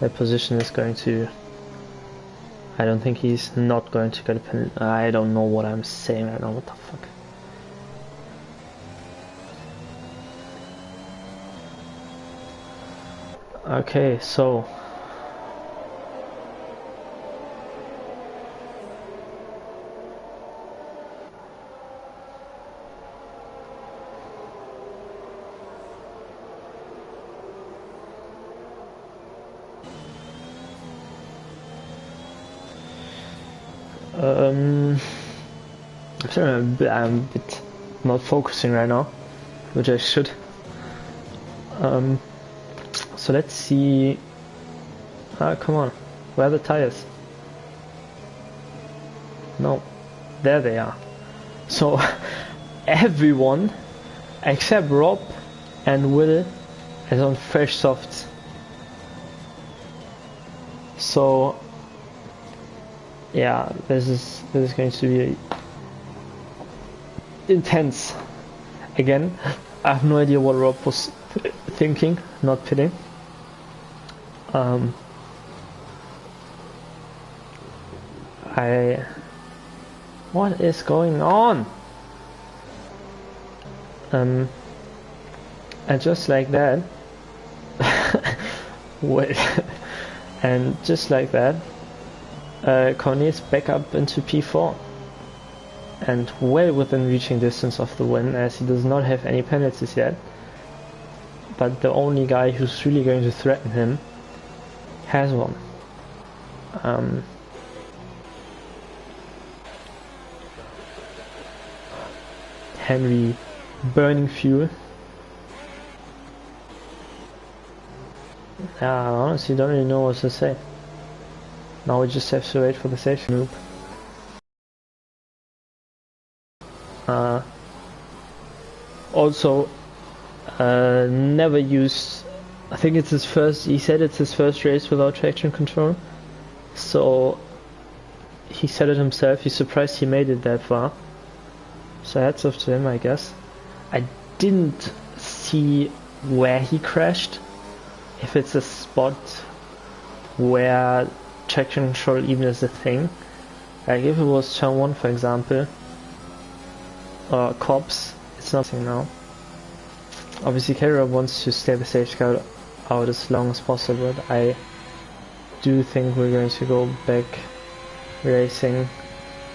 that position is going to... I don't think he's not going to get a penalty. I don't know what I'm saying right now, what the fuck. Okay, so... I'm a bit not focusing right now, which I should. So let's see. Come on, where are the tires? No, there they are. So everyone except Rob and Will is on fresh softs. So yeah, this is going to be intense. Again, I have no idea what Rob was thinking, not pitting. What is going on? And just like that, wait, and just like that, Cornet's back up into P4, and well within reaching distance of the win, as he does not have any penalties yet. But the only guy who's really going to threaten him has one. Henry burning fuel. I honestly don't really know what to say. Now we just have to wait for the safety loop. Also, never used. I think it's his first. He said it's his first race without traction control. So he said it himself. He's surprised he made it that far. So hats off to him, I guess. I didn't see where he crashed. If it's a spot where traction control even is a thing. Like if it was turn 1, for example, or cops, it's nothing now. Obviously Carrier wants to stay the safety car out as long as possible, but I do think we're going to go back racing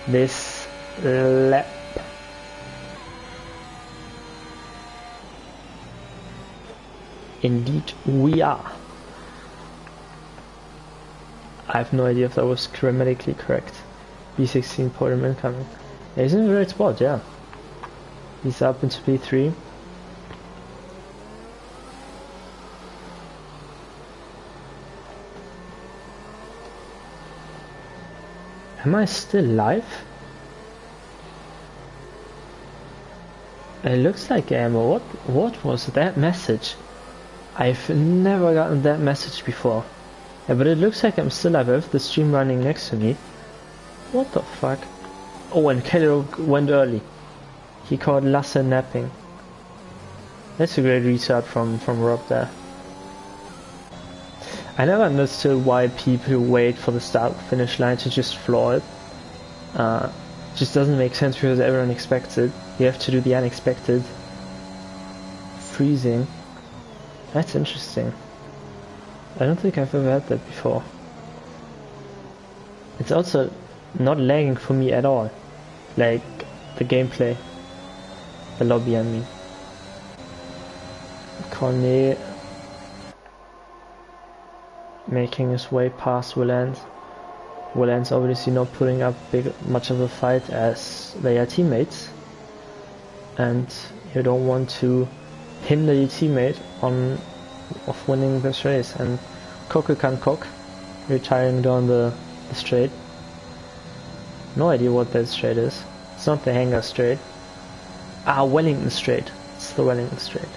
this lap. Indeed we are. I have no idea if that was grammatically correct. B16 podium incoming. Yeah, he's in the right spot, yeah. He's up into P3. Am I still live? It looks like I am. What was that message? I've never gotten that message before. Yeah, but it looks like I'm still alive with the stream running next to me. What the fuck? Oh, and Kelly went early. He caught Lasse napping. That's a great restart from Rob there. I never understood why people wait for the start finish line to just floor it. Just doesn't make sense because everyone expects it. You have to do the unexpected. Freezing. That's interesting. I don't think I've ever had that before. It's also not lagging for me at all. Like the gameplay. The lobby, I mean. Cornet making his way past Willand. Willand's obviously not putting up much of a fight as they are teammates. And you don't want to hinder your teammate of winning this race. And Koke can cock, retiring down the straight. No idea what that straight is. It's not the Hangar straight. Ah, Wellington straight. It's the Wellington straight.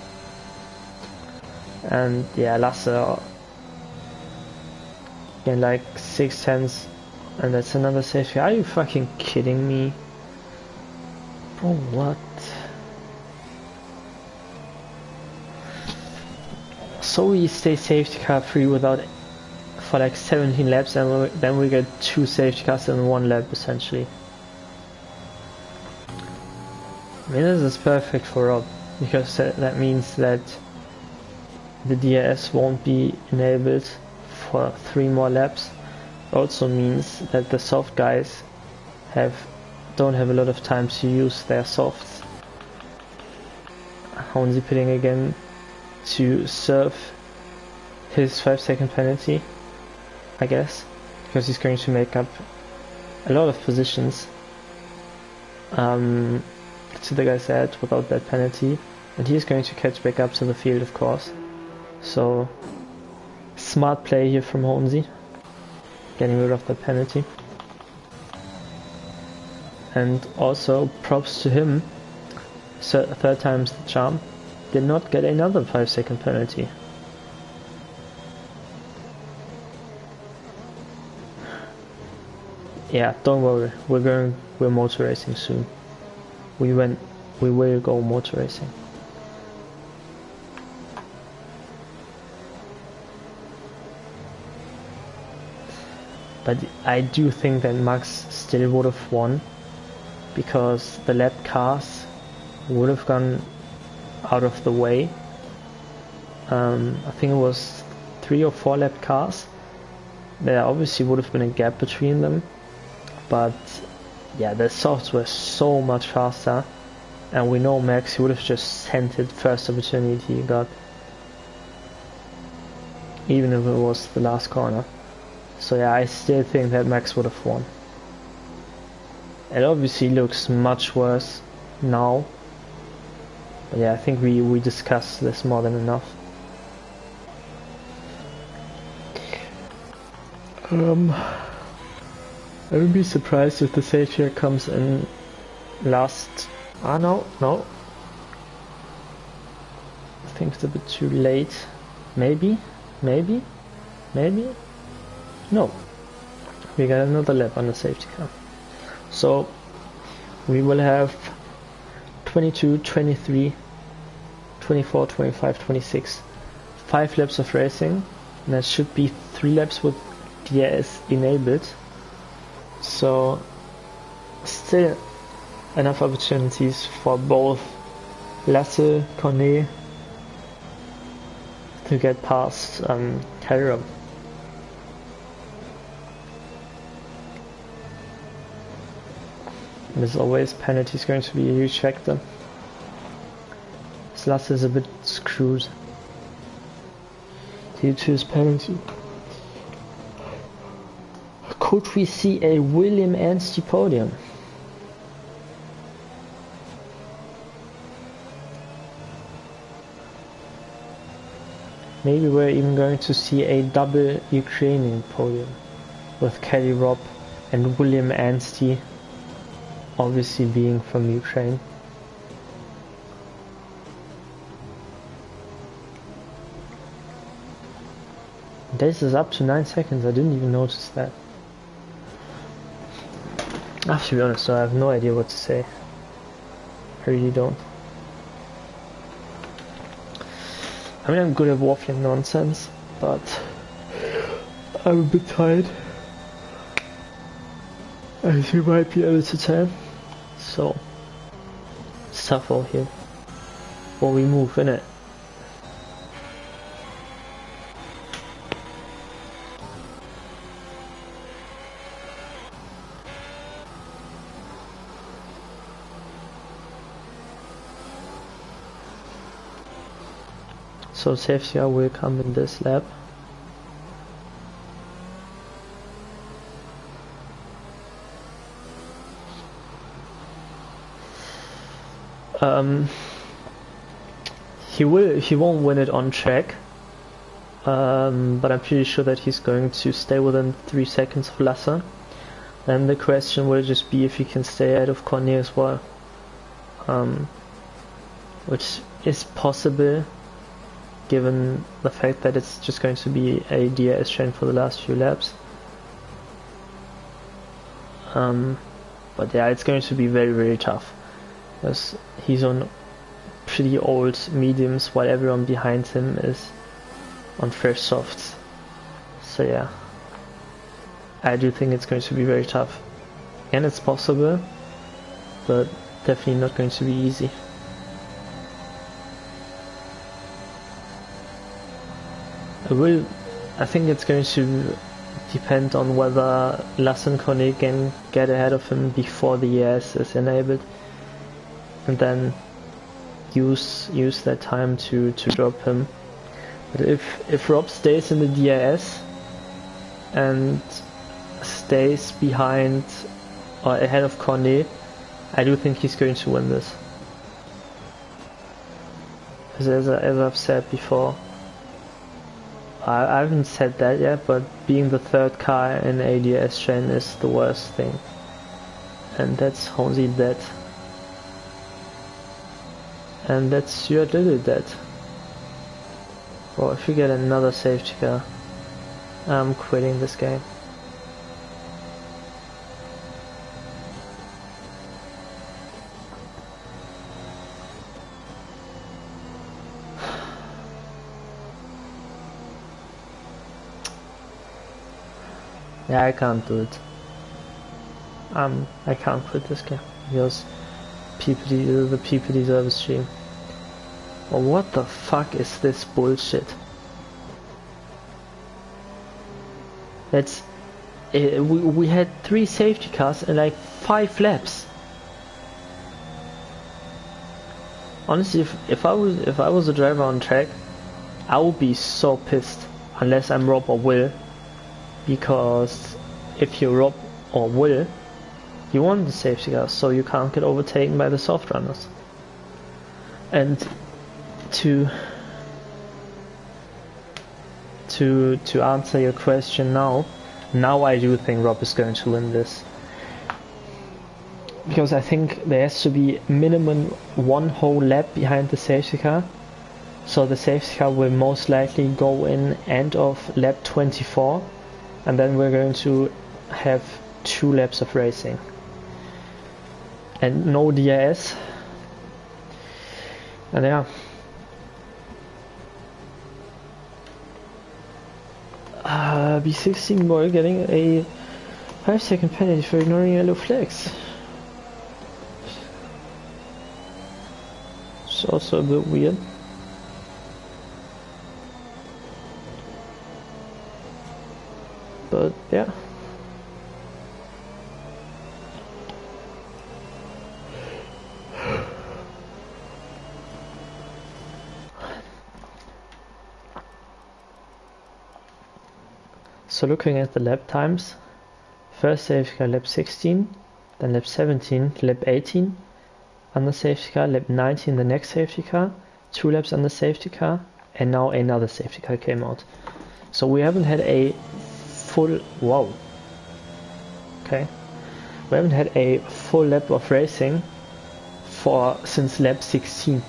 And yeah, Lasse in like 6/10, and that's another safety. Are you fucking kidding me? Bro, what? So we stay safety car free without for like 17 laps, and then we get 2 safety cars in 1 lap essentially. I mean, this is perfect for Rob, because that means that the DRS won't be enabled for 3 more laps. Also means that the soft guys don't have a lot of time to use their softs. Honesy pitting again to serve his 5-second penalty, I guess, because he's going to make up a lot of positions to the guys ahead without that penalty, and he's going to catch back up to the field, of course. So smart play here from Honesy, getting rid of the penalty. And also props to him, third time's the charm, did not get another 5-second penalty. Yeah, don't worry, we're motor racing soon. We will go motor racing. But I do think that Max still would have won, because the lap cars would have gone out of the way. I think it was 3 or 4 lap cars. There obviously would have been a gap between them, but yeah, the softs were so much faster, and we know Max, he would have just sent it first opportunity he got, even if it was the last corner. So yeah, I still think that Max would have won. It obviously looks much worse now, but yeah, I think we discussed this more than enough. I would be surprised if the safety car comes in last. Ah, no. I think it's a bit too late. Maybe. No. We got another lap on the safety car. So we will have 22, 23, 24, 25, 26. 5 laps of racing. And that should be 3 laps with DRS enabled. So still enough opportunities for both Lasse, Cornet to get past Cairo. And as always, penalty is going to be a huge factor. Lasse is a bit screwed due to his penalty. Could we see a William Anstey podium? Maybe we're even going to see a double Ukrainian podium with Kelly Robb and William Anstey, obviously being from Ukraine. This is up to 9 seconds, I didn't even notice that. I have to be honest, so I have no idea what to say. I really don't. I mean, I'm good at waffling nonsense, but I'm a bit tired, as you might be able to tell. So, it's tough all here. Before we move, innit? So safety car will come in this lap. He won't win it on track, but I'm pretty sure that he's going to stay within 3 seconds of Lasser. Then the question will just be if he can stay ahead of Cornet as well, which is possible given the fact that it's just going to be a DRS chain for the last few laps. But yeah, it's going to be very, very tough, because he's on pretty old mediums while everyone behind him is on fresh softs. So yeah, I do think it's going to be very tough. And it's possible, but definitely not going to be easy. I think it's going to depend on whether Lassen Cornet can get ahead of him before the ES is enabled, and then use that time to drop him. But if Rob stays in the DRS and stays behind or ahead of Cornet, I do think he's going to win this. As I've said before, I haven't said that yet, but being the third car in ADS chain is the worst thing, and that's only that, and that's your little that. Well, if you get another safety car, I'm quitting this game. Yeah, I can't do it. I can't quit this game because the people deserve a stream. Well, what the fuck is this bullshit? We had 3 safety cars in like 5 laps. Honestly, if I was a driver on track, I would be so pissed, unless I'm Rob or Will. Because if you're Rob or Will, you want the safety car so you can't get overtaken by the soft runners. And to answer your question now I do think Rob is going to win this. Because I think there has to be minimum 1 whole lap behind the safety car. So the safety car will most likely go in end of lap 24. And then we're going to have 2 laps of racing. And no DRS. And yeah. B16 boy getting a 5-second penalty for ignoring yellow flags. It's also a bit weird. But yeah. So looking at the lap times, first safety car lap 16, then lap 17, lap 18, on the safety car, lap 19 the next safety car, 2 laps on the safety car, and now another safety car came out. So we haven't had a full, wow, okay, we haven't had a full lap of racing since lap 16.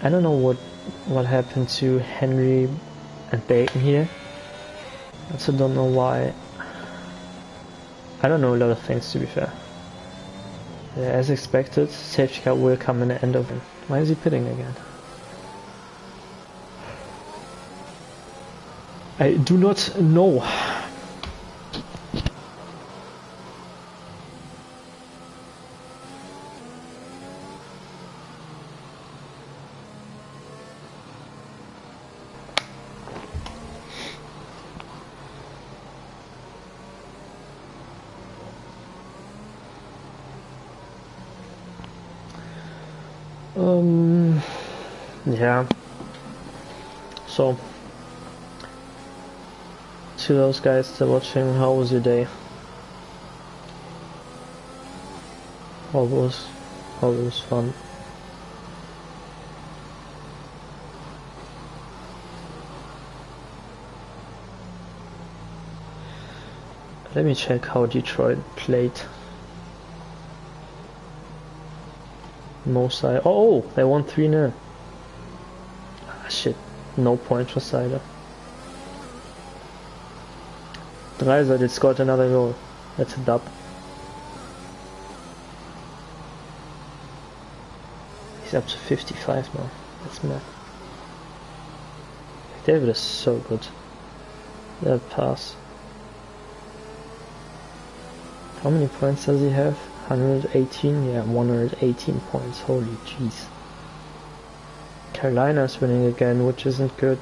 I don't know what happened to Henry and bacon here. I also don't know why. I don't know a lot of things, to be fair. Yeah, as expected, safety car will come in the end of it. Why is he pitting again? I do not know. Yeah. So, to those guys that are watching, how was your day? How was fun? Let me check how Detroit played. Mosai. Oh, they won 3-0. Ah, shit. No point for Sider. Dreiser did scored another goal. That's a dub. He's up to 55 now. That's mad. David is so good. That pass. How many points does he have? 118? Yeah, 118 points. Holy jeez. Carolina's winning again, which isn't good.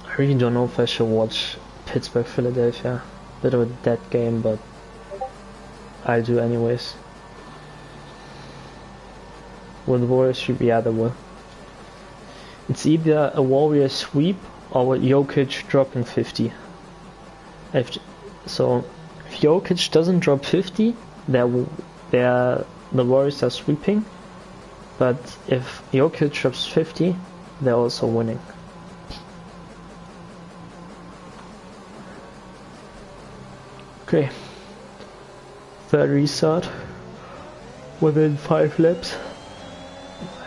I really don't know if I should watch Pittsburgh Philadelphia. Bit of a dead game, but I'll do anyways. Will the Warriors should be either way. It's either a Warrior sweep or Jokic dropping 50. So if Jokic doesn't drop 50, the Warriors are sweeping. But if Jokic drops 50, they're also winning. Okay. Third restart. Within 5 laps.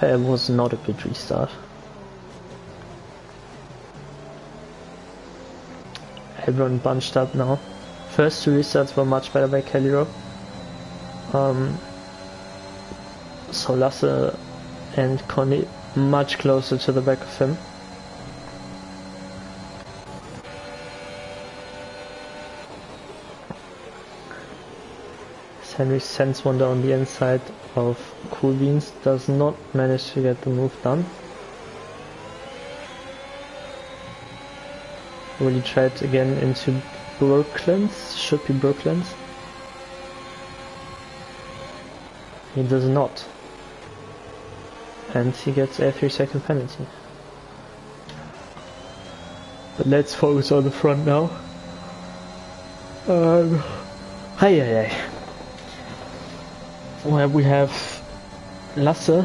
It was not a good restart. Everyone bunched up now. First 2 restarts were much better by Kelly Rowe. So Lasse and Conny much closer to the back of him. Henry sends one down the inside of Cool Beans, does not manage to get the move done. Will he try it again into Brooklyn's? Should be Brooklyn's. He does not. And he gets a 3-second penalty. But let's focus on the front now. Where we have Lasse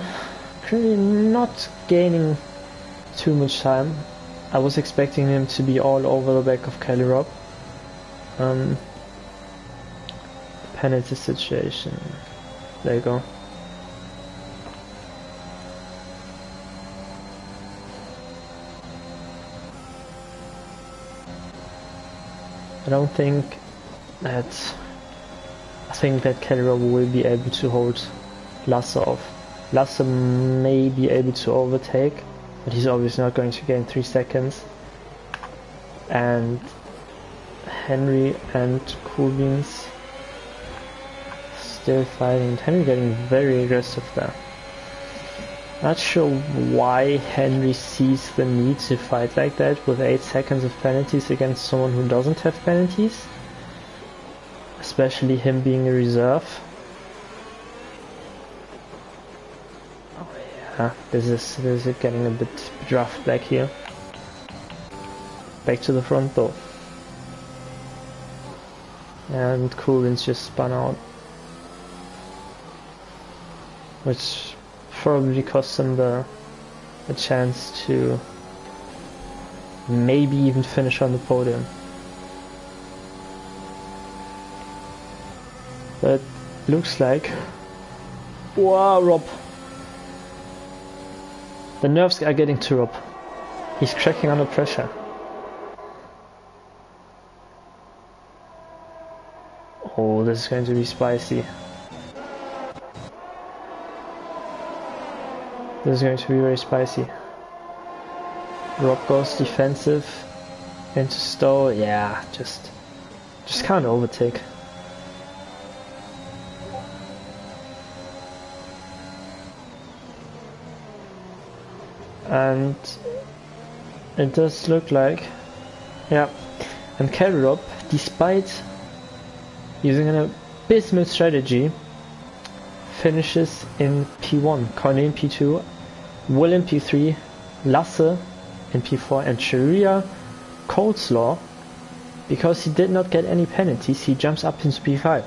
currently not gaining too much time. I was expecting him to be all over the back of Kelly Robb. Penalty situation. There you go. I think that Kelly Robb will be able to hold Lasse off. Lasse may be able to overtake, but he's obviously not going to gain 3 seconds. And Henry and Cool Beans still fighting. Henry getting very aggressive there. Not sure why Henry sees the need to fight like that with 8 seconds of penalties against someone who doesn't have penalties. Especially him being a reserve. Oh yeah, this is getting a bit rough back here. Back to the front though. And Coolins just spun out. Which probably cost him a chance to maybe even finish on the podium. But looks like... Wow, Rob. The nerves are getting to Rob. He's cracking under pressure. Oh, this is going to be spicy. This is going to be very spicy. Rob goes defensive into Stowe. Yeah, just can't overtake. And it does look like, yeah, and Rob, despite using an abysmal strategy, finishes in P1, Cornet in P2, Will in P3, Lasse in P4, and Sharia Coleslaw, because he did not get any penalties, he jumps up into P5.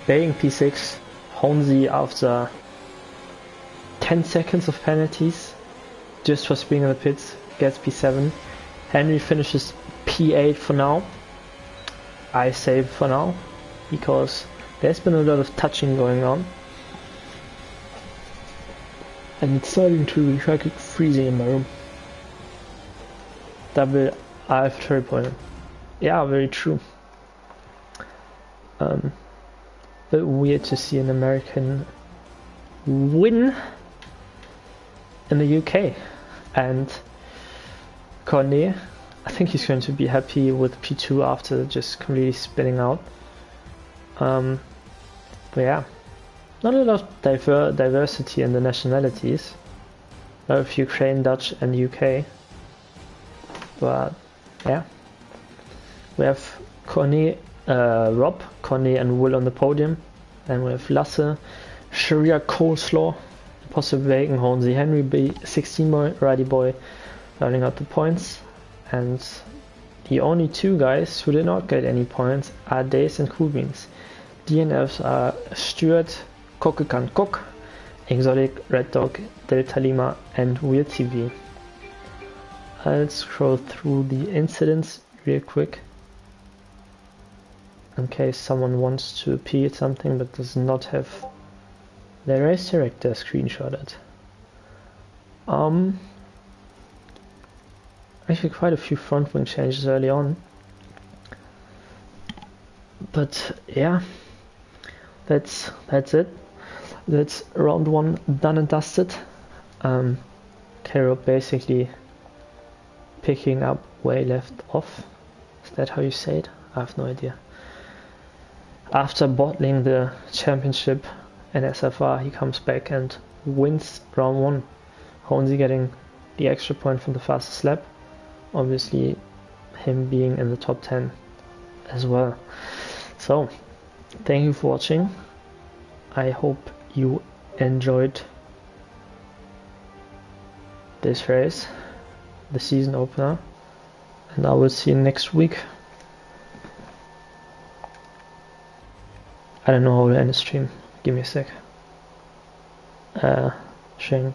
Baying P6, Honzi after 10 seconds of penalties, just for being in the pits, gets P7. Henry finishes P8 for now. I say for now, because there's been a lot of touching going on. And it's starting to be fucking freezing in my room. Double AFR point. Yeah, very true. Bit weird to see an American win in the UK. And Cornet, I think he's going to be happy with P2 after just completely spinning out. But yeah, not a lot of diversity in the nationalities. A lot of Ukraine, Dutch and UK. But yeah, we have Cornet, Rob, Cornet and Will on the podium. Then we have Lasse, Sharia Coleslaw, possible Wagen, Hornsey, Henry B, 16 boy, Righty boy, rounding out the points. And the only two guys who did not get any points are Days and Coolbeans. DNFs are Stuart, Kokekan Kok, Exotic, Red Dog, Delta Lima, and Weird TV. I'll scroll through the incidents real quick in case someone wants to appeal something but does not have the race director screenshotted. Actually quite a few front wing changes early on. But yeah, that's it. That's round one done and dusted. Carol basically picking up where he left off. Is that how you say it? I have no idea. After bottling the championship in SFR, he comes back and wins round one. Hornsey getting the extra point from the fastest lap. Obviously, him being in the top 10 as well. So, thank you for watching. I hope you enjoyed this race, the season opener, and I will see you next week. I don't know how to end the stream. Give me a sec. Shane.